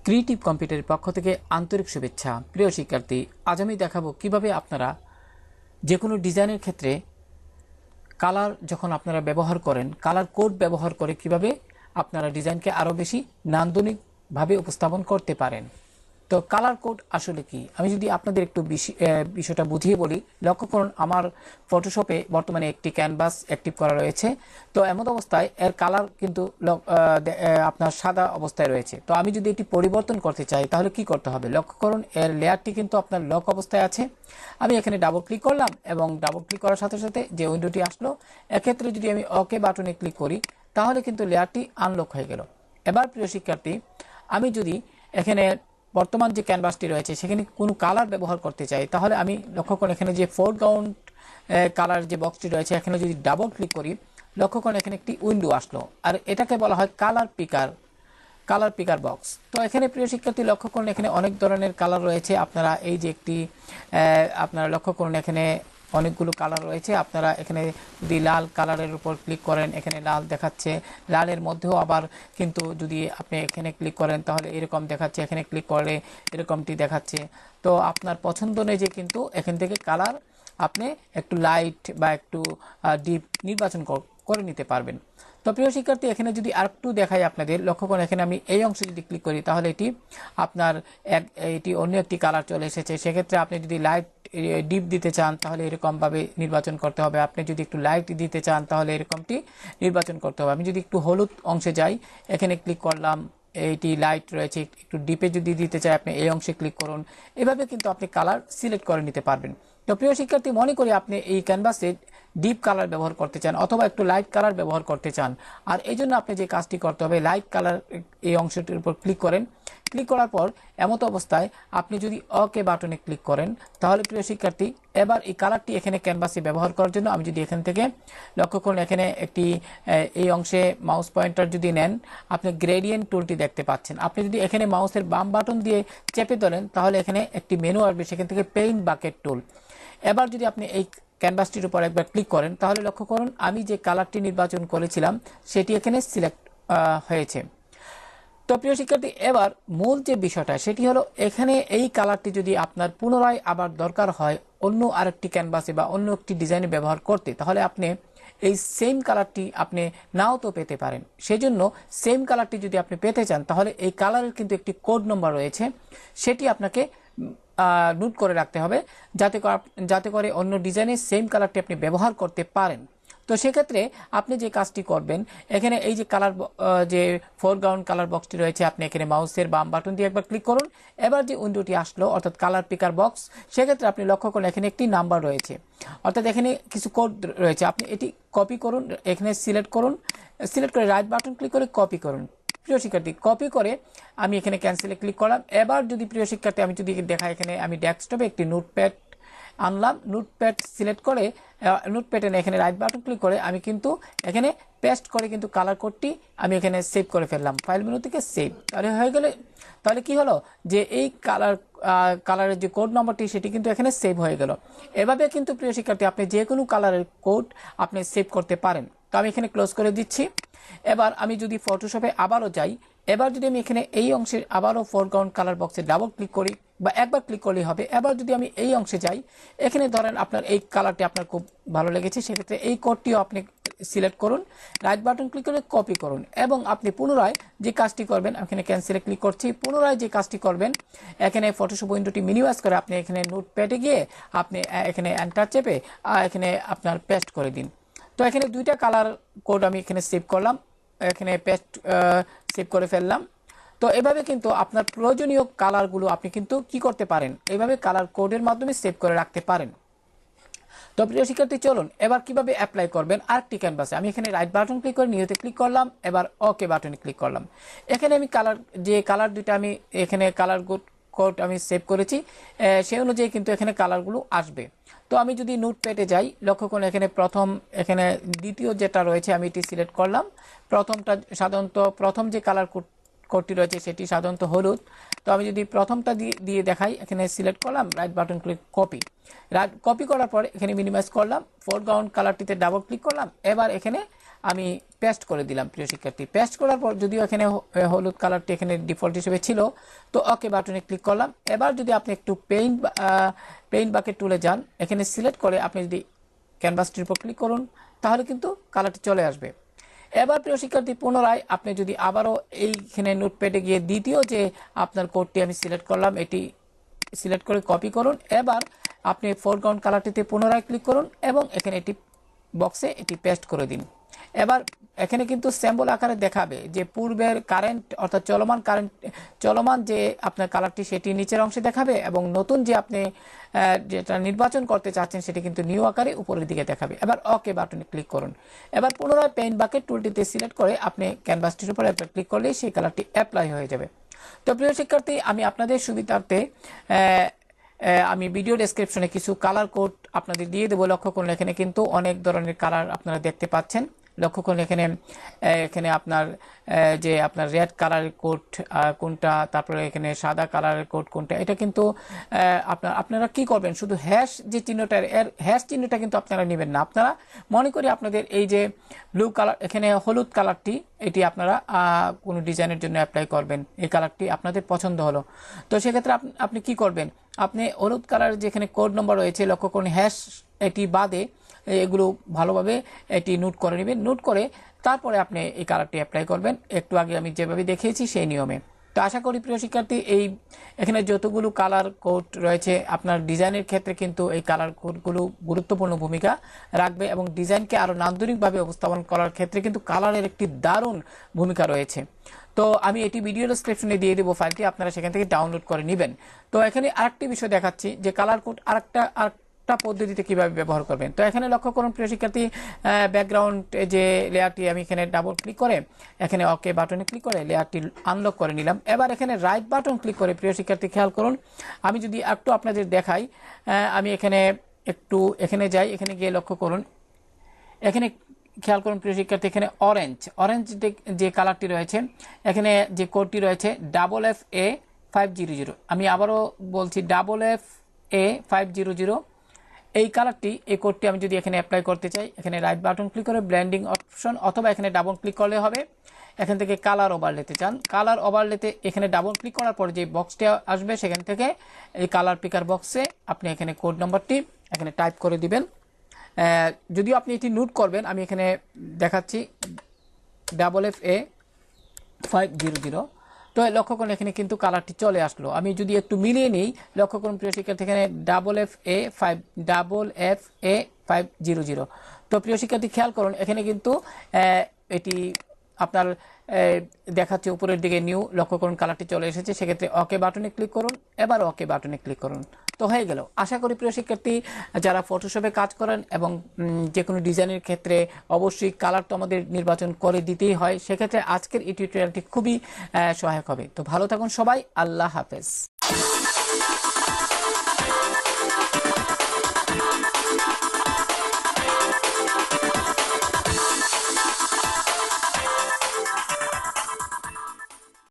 Creative কম্পিউটারের পক্ষ থেকে আন্তরিক শুভেচ্ছা। প্রিয় শিক্ষার্থী, আজ আমি দেখাবো কিভাবে আপনারা যে কোনো ডিজাইনের ক্ষেত্রে কালার যখন আপনারা ব্যবহার করেন, কালার কোড ব্যবহার করে কিভাবে আপনারা ডিজাইনকে আরও বেশি নান্দনিকভাবে উপস্থাপন করতে পারেন। তো কালার কোড আসলে কি, আমি যদি আপনাদের একটু বিষয়টা বুঝিয়ে বলি। লক্ষ্য করুন, আমার ফটোশপে বর্তমানে একটি ক্যানভাস অ্যাক্টিভ করা রয়েছে। তো এমন অবস্থায় এর কালার কিন্তু আপনার সাদা অবস্থায় রয়েছে। তো আমি যদি এটি পরিবর্তন করতে চাই তাহলে কি করতে হবে? লক্ষ্য করুন, এর লেয়ারটি কিন্তু আপনার লক অবস্থায় আছে। আমি এখানে ডাবল ক্লিক করলাম এবং ডাবল ক্লিক করার সাথে সাথে যে উইন্ডোটি আসলো, এক্ষেত্রে যদি আমি ওকে বাটনে ক্লিক করি তাহলে কিন্তু লেয়ারটি আনলক হয়ে গেল। এবার প্রিয় শিক্ষার্থী, আমি যদি এখানে বর্তমান যে ক্যানভাসটি রয়েছে সেখানে কোনো কালার ব্যবহার করতে চাই তাহলে আমি লক্ষ্য করুন, এখানে যে ফোরগ্রাউন্ড কালার যে বক্সটি রয়েছে এখানে যদি ডাবল ক্লিক করি, লক্ষ্য করুন এখানে একটি উইন্ডো আসলো, আর এটাকে বলা হয় কালার পিকার বক্স। তো এখানে প্রিয় শিক্ষার্থী লক্ষ্য করুন, এখানে অনেক ধরনের কালার রয়েছে। আপনারা এই যে একটি আপনারা লক্ষ্য করুন, এখানে অনেকগুলো কালার রয়েছে। আপনারা এখানে যদি লাল কালারের উপর ক্লিক করেন, এখানে লাল দেখাচ্ছে। লালের মধ্যেও আবার কিন্তু যদি আপনি এখানে ক্লিক করেন তাহলে এরকম দেখাচ্ছে, এখানে ক্লিক করলে এরকমটি দেখাচ্ছে। তো আপনার পছন্দ অনুযায়ী কিন্তু এখান থেকে কালার আপনি একটু লাইট বা একটু ডিপ নির্বাচন করে নিতে পারবেন। তো প্রিয় শিক্ষার্থী, এখানে যদি আরেকটু দেখাই আপনাদের, লক্ষ্য করুন এখানে আমি এই অংশে যদি ক্লিক করি তাহলে এটি অন্য একটি কালার চলে এসেছে। সেক্ষেত্রে আপনি যদি লাইট ডিপ দিতে চান তাহলে এরকমভাবে নির্বাচন করতে হবে। আপনি যদি একটু লাইট দিতে চান তাহলে এরকমটি নির্বাচন করতে হবে। আমি যদি একটু হলুদ অংশে যাই, এখানে ক্লিক করলাম, এইটি লাইট রয়েছে। একটু ডিপে যদি দিতে চাই আপনি এই অংশে ক্লিক করুন। এভাবে কিন্তু আপনি কালার সিলেক্ট করে নিতে পারবেন। তো প্রিয় শিক্ষার্থী, মনে করি আপনি এই ক্যানভাসে ডিপ কালার ব্যবহার করতে চান অথবা একটু লাইট কালার ব্যবহার করতে চান, আর এই জন্য আপনি যে কাজটি করতে হবে, লাইট কালার এই অংশটির উপর ক্লিক করেন। ক্লিক করার পর এমত অবস্থায় আপনি যদি ওকে বাটনে ক্লিক করেন তাহলে প্রিয় শিক্ষার্থী, এবার এই কালারটি এখানে ক্যানভাসে ব্যবহার করার জন্য আমি যদি এখান থেকে লক্ষ্য করুন, এখানে একটি এই অংশে মাউস পয়েন্টার যদি নেন, আপনি গ্রেডিয়েন্ট টুলটি দেখতে পাচ্ছেন। আপনি যদি এখানে মাউসের বাম বাটন দিয়ে চেপে ধরেন তাহলে এখানে একটি মেনু আসবে, সেখান থেকে পেইন্ট বাকেট টুল। এবার যদি আপনি এই ক্যানভাসটির উপর একবার ক্লিক করেন তাহলে লক্ষ্য করুন আমি যে কালারটি নির্বাচন করেছিলাম সেটি এখানে সিলেক্ট হয়েছে। তো প্রিয় শিক্ষার্থী, এবার মূল যে বিষয়টা সেটি হলো, এখানে এই কালারটি যদি আপনার পুনরায় আবার দরকার হয় অন্য আরেকটি ক্যানভাসে বা অন্য একটি ডিজাইনে ব্যবহার করতে, তাহলে আপনি এই সেম কালারটি আপনি নাও তো পেতে পারেন। সেজন্য সেম কালারটি যদি আপনি পেতে চান তাহলে এই কালারের কিন্তু একটি কোড নম্বর রয়েছে, সেটি আপনাকে নোট করে রাখতে হবে যাতে করে অন্য ডিজাইনের সেম কালারটি আপনি ব্যবহার করতে পারেন। তো সেক্ষেত্রে আপনি যে কাজটি করবেন, এখানে এই যে কালার যে ফোরগ্রাউন্ড কালার বক্সটি রয়েছে, আপনি এখানে মাউসের বাম বাটন দিয়ে একবার ক্লিক করুন। এবার যে উইন্ডোটি আসলো অর্থাৎ কালার পিকার বক্স, সেক্ষেত্রে আপনি লক্ষ্য করুন এখানে একটি নাম্বার রয়েছে, অর্থাৎ এখানে কিছু কোড রয়েছে। আপনি এটি কপি করুন, এখানে সিলেক্ট করুন, সিলেক্ট করে রাইট বাটন ক্লিক করে কপি করুন। প্রিয় শিক্ষার্থী, কপি করে আমি এখানে ক্যান্সেলে ক্লিক করলাম। এবার যদি প্রিয় শিক্ষার্থী আমি যদি দেখাই, এখানে আমি ডেস্কটপে একটি নোটপ্যাড আনলাম, নোটপ্যাড সিলেক্ট করে নোটপ্যাডে এখানে রাইট বাটন ক্লিক করে আমি কিন্তু এখানে পেস্ট করে কিন্তু কালার কোডটি আমি এখানে সেভ করে ফেললাম, ফাইল মেনু থেকে সেভ। তাহলে হয়ে গেলে, তাহলে কি হলো যে এই কালারের যে কোড নম্বরটি সেটি কিন্তু এখানে সেভ হয়ে গেল। এভাবে কিন্তু প্রিয় শিক্ষার্থী আপনি যে কোনো কালারের কোড আপনি সেভ করতে পারেন। তো আমি এখানে ক্লোজ করে দিচ্ছি। এবার আমি যদি ফটোশপে আবারও যাই, এবার যদি আমি এখানে এই অংশে আবারও ফোরগ্রাউন্ড কালার বক্সে ডাবল ক্লিক করি বা একবার ক্লিক করলেই হবে। এবার যদি আমি এই অংশে যাই, এখানে ধরেন আপনার এই কালারটি আপনার খুব ভালো লেগেছে, সেক্ষেত্রে এই কোডটিও আপনি সিলেক্ট করুন, রাইট বাটন ক্লিক করে কপি করুন এবং আপনি পুনরায় যে কাজটি করবেন, এখানে ক্যান্সেলে ক্লিক করছি, পুনরায় যে কাজটি করবেন, এখানে ফটোশপ উইন্ডোটি মিনিমাইজ করে আপনি এখানে নোটপ্যাডে গিয়ে আপনি এখানে এন্টার চেপে এখানে আপনার পেস্ট করে দিন। তো এখানে দুইটা কালার কোড আমি এখানে সেভ করলাম, এখানে পেস্ট সেভ করে ফেললাম। তো এভাবে কিন্তু আপনার প্রয়োজনীয় কালারগুলো আপনি কিন্তু কি করতে পারেন, এইভাবে কালার কোডের মাধ্যমে সেভ করে রাখতে পারেন। তো প্রিয় শিক্ষার্থী, চলুন এবার কিভাবে অ্যাপ্লাই করবেন আরেকটি ক্যানভাসে। আমি এখানে রাইট বাটন ক্লিক করে নিউতে ক্লিক করলাম, এবার ওকে বাটনে ক্লিক করলাম। এখানে আমি কালার দুইটা আমি এখানে কালার কোড আমি সেভ করেছি, সেই অনুযায়ী কিন্তু এখানে কালারগুলো আসবে। তো আমি যদি নোটপ্যাডে যাই, লক্ষ্য করুন এখানে দ্বিতীয় যেটা রয়েছে আমি এটি সিলেক্ট করলাম। সাধারণত প্রথম যে কালার কোডটি রয়েছে সেটি সাধারণত হলুদ। তো আমি যদি প্রথমটা দিয়ে দেখাই, এখানে সিলেক্ট করলাম, রাইট বাটন ক্লিক কপি করার পর এখানে মিনিমাইজ করলাম, ফোরগ্রাউন্ড কালারটিতে ডাবল ক্লিক করলাম। এবার এখানে আমি পেস্ট করে দিলাম প্রিয় শিক্ষার্থী। পেস্ট করার পর যদিও এখানে হলুদ কালারটি এখানে ডিফল্ট হিসেবে ছিল, তো ওকে বাটনে ক্লিক করলাম। এবার যদি আপনি একটু পেইন্ট বাকেট টুলে যান, এখানে সিলেক্ট করে আপনি যদি ক্যানভাসটির উপর ক্লিক করুন, তাহলে কিন্তু কালারটি চলে আসবে। এবার প্রিয় শিক্ষার্থী পুনরায় আপনি যদি আবারও এইখানে নোটপ্যাডে গিয়ে দ্বিতীয় যে আপনার কোডটি আমি সিলেক্ট করলাম, এটি সিলেক্ট করে কপি করুন। এবার আপনি ফোরগ্রাউন্ড কালারটিতে পুনরায় ক্লিক করুন এবং এখানে এটি বক্সে এটি পেস্ট করে দিন। এবার এখানে কিন্তু সিম্বল আকারে দেখাবে যে পূর্বের কারেন্ট অর্থাৎ চলমান যে আপনার কালারটি সেটি নিচের অংশে দেখাবে, এবং নতুন যে আপনি যেটা নির্বাচন করতে চাচ্ছেন সেটি কিন্তু নিউ আকারে উপরের দিকে দেখাবে। এবার ওকে বাটনে ক্লিক করুন। এবার পুনরায় পেইন্ট বাকেট টুলটিতে সিলেক্ট করে আপনি ক্যানভাসটির উপর ক্লিক করলেই সেই কালারটি অ্যাপ্লাই হয়ে যাবে। তো প্রিয় শিক্ষার্থী, আমি আপনাদের সুবিধার্থে আমি ভিডিও ডেসক্রিপশনে কিছু কালার কোড আপনাদের দিয়ে দেবো। লক্ষ্য করুন এখানে কিন্তু অনেক ধরনের কালার আপনারা দেখতে পাচ্ছেন। লক্ষ্য করুন এখানে আপনার যে আপনার রেড কালারের কোড কোনটা, তারপরে এখানে সাদা কালারের কোড কোনটা, এটা কিন্তু আপনারা কি করবেন, শুধু হ্যাশ যে চিহ্নটা, এর হ্যাশ চিহ্নটা কিন্তু আপনারা নেবেন না। আপনারা মনে করি আপনাদের এই যে ব্লু কালার, এখানে হলুদ কালারটি, এটি আপনারা কোনো ডিজাইনের জন্য অ্যাপ্লাই করবেন। এই কালারটি আপনাদের পছন্দ হলো, তো সেক্ষেত্রে আপনি কি করবেন, আপনি হলুদ কালারের যেখানে কোড নম্বর রয়েছে, লক্ষ্য করুন হ্যাশ এটি বাদে এগুলো ভালোভাবে এটি নোট করে নেবেন। নোট করে তারপরে আপনি এই কালারটি অ্যাপ্লাই করবেন, একটু আগে আমি যেভাবে দেখিয়েছি সেই নিয়মে। তো আশা করি প্রিয় শিক্ষার্থী, এখানে যতগুলো কালার কোড রয়েছে আপনার ডিজাইনের ক্ষেত্রে কিন্তু এই কালার কোডগুলো গুরুত্বপূর্ণ ভূমিকা রাখবে, এবং ডিজাইনকে আরও নান্দনিকভাবে উপস্থাপন করার ক্ষেত্রে কিন্তু কালারের একটি দারুণ ভূমিকা রয়েছে। তো আমি এটি ভিডিও ডেসক্রিপশনে দিয়ে দেবো ফাইলটি, আপনারা সেখান থেকে ডাউনলোড করে নেবেন। তো এখানে আরেকটি বিষয় দেখাচ্ছি যে কালার কোড আরেকটা পদ্ধতিতে কিভাবে ব্যবহার করবেন। তো এখানে লক্ষ্য করুন প্রিয় শিক্ষার্থী, ব্যাকগ্রাউন্ড যে লেয়ারটি, আমি এখানে ডাবল ক্লিক করে এখানে ওকে বাটনে ক্লিক করে লেয়ারটি আনলক করে নিলাম। এবার এখানে রাইট বাটন ক্লিক করে প্রিয় শিক্ষার্থী খেয়াল করুন, আমি যদি একটু আপনাদের দেখাই, আমি এখানে যাই, এখানে গিয়ে লক্ষ্য করুন, এখানে খেয়াল করুন প্রিয় শিক্ষার্থী, এখানে অরেঞ্জ যে কালারটি রয়েছে, এখানে যে কোডটি রয়েছে FFA500, আমি আবারও বলছি FFA500, এই কালারটি, এই কোডটি আমি যদি এখানে অ্যাপ্লাই করতে চাই, এখানে রাইট বাটন ক্লিক করে ব্লেন্ডিং অপশন, অথবা এখানে ডাবল ক্লিক করলে হবে। এখান থেকে কালার ওভারলেতে চান, কালার ওভারলেতে এখানে ডাবল ক্লিক করার পর যে বক্সটি আসবে সেখান থেকে এই কালার পিকার বক্সে আপনি এখানে কোড নম্বরটি এখানে টাইপ করে দিবেন। যদিও আপনি এটি নোট করবেন, আমি এখানে দেখাচ্ছি FFA500। তো লক্ষ্য করুন এখানে কিন্তু কালারটি চলে আসলো। আমি যদি একটু মিলিয়ে নিই, লক্ষ্য করুন প্রিয় শিক্ষার্থী, এখানে FFA500। তো প্রিয় শিক্ষার্থী খেয়াল করুন এখানে কিন্তু এটি আপনার দেখাচ্ছে উপরের দিকে নিউ, লক্ষ্য করুন কালারটি চলে এসেছে। সেক্ষেত্রে ওকে বাটনে ক্লিক করুন, এবার ওকে বাটনে ক্লিক করুন, তো হয়ে গেল। আশা করি প্রিয় শিক্ষার্থী, যারা ফটোশপে কাজ করেন এবং যে কোনো ডিজাইনের ক্ষেত্রে অবশ্যই কালার তো আমাদের নির্বাচন করে দিতেই হয়, সেক্ষেত্রে আজকের এই টিউটোরিয়ালটি খুবই সহায়ক হবে। তো ভালো থাকুন সবাই, আল্লাহ হাফেজ।